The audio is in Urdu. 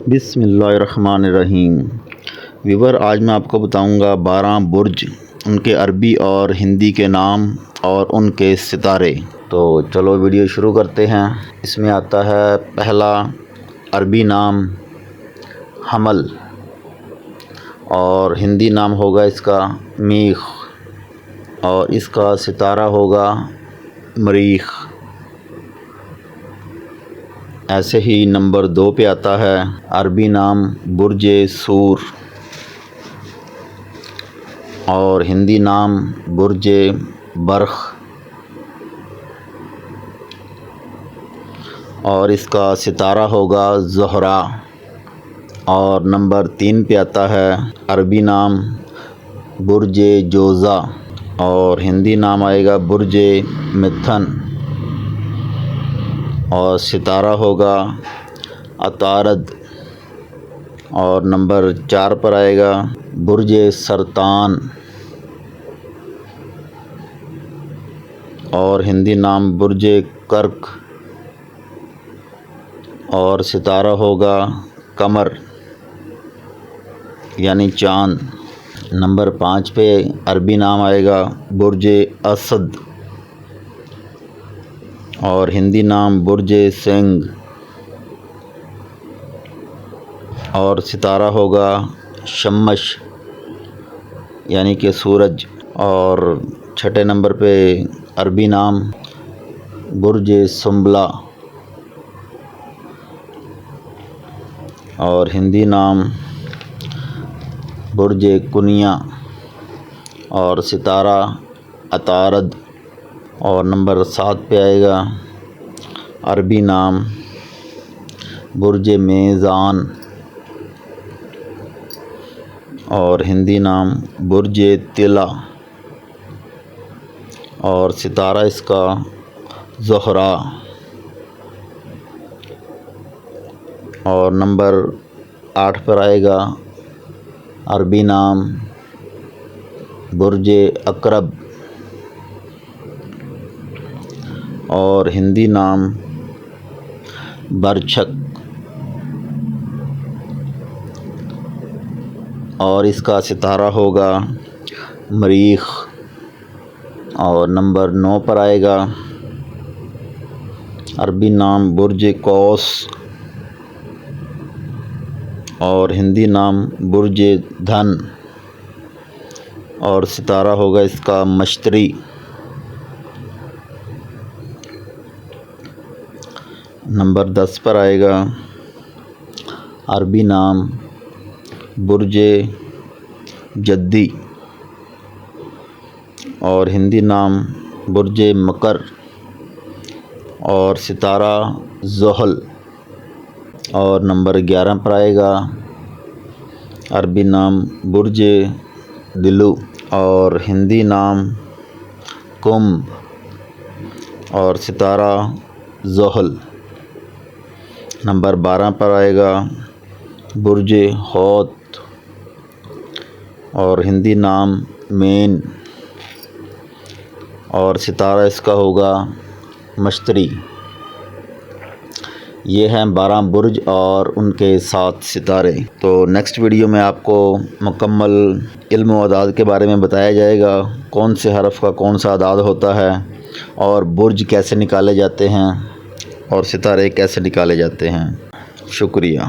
بسم اللہ الرحمن الرحیم۔ ویور، آج میں آپ کو بتاؤں گا 12 برج، ان کے عربی اور ہندی کے نام اور ان کے ستارے۔ تو چلو ویڈیو شروع کرتے ہیں۔ اس میں آتا ہے پہلا عربی نام حمل، اور ہندی نام ہوگا اس کا میخ، اور اس کا ستارہ ہوگا مریخ۔ ایسے ہی نمبر 2 پہ آتا ہے عربی نام برج سور، اور ہندی نام برج برخ، اور اس کا ستارہ ہوگا زہرہ۔ اور نمبر 3 پہ آتا ہے عربی نام برج جوزہ، اور ہندی نام آئے گا برج متھن، اور ستارہ ہوگا عطارد۔ اور نمبر 4 پر آئے گا برج سرطان، اور ہندی نام برج کرک، اور ستارہ ہوگا قمر یعنی چاند۔ نمبر 5 پہ عربی نام آئے گا برج اسد، اور ہندی نام برج سنگھ، اور ستارہ ہوگا شمش یعنی کہ سورج۔ اور 6 نمبر پہ عربی نام برج سنبلہ، اور ہندی نام برج کنیا، اور ستارہ عطارد۔ اور نمبر 7 پہ آئے گا عربی نام برج میزان، اور ہندی نام برج طلا، اور ستارہ اس کا زہرہ۔ اور نمبر 8 پر آئے گا عربی نام برج عقرب، اور ہندی نام برچھک، اور اس کا ستارہ ہوگا مریخ۔ اور نمبر 9 پر آئے گا عربی نام برج قوس، اور ہندی نام برج دھن، اور ستارہ ہوگا اس کا مشتری۔ نمبر 10 پر آئے گا عربی نام برج جدی، اور ہندی نام برج مکر، اور ستارہ زحل۔ اور نمبر 11 پر آئے گا عربی نام برج دلو، اور ہندی نام کمبھ، اور ستارہ زحل۔ نمبر 12 پر آئے گا برج حوت، اور ہندی نام مین، اور ستارہ اس کا ہوگا مشتری۔ یہ ہیں 12 برج اور ان کے 7 ستارے۔ تو نیکسٹ ویڈیو میں آپ کو مکمل علم و اعداد کے بارے میں بتایا جائے گا، کون سے حرف کا کون سا اعداد ہوتا ہے، اور برج کیسے نکالے جاتے ہیں، اور ستارے کیسے نکالے جاتے ہیں۔ شکریہ۔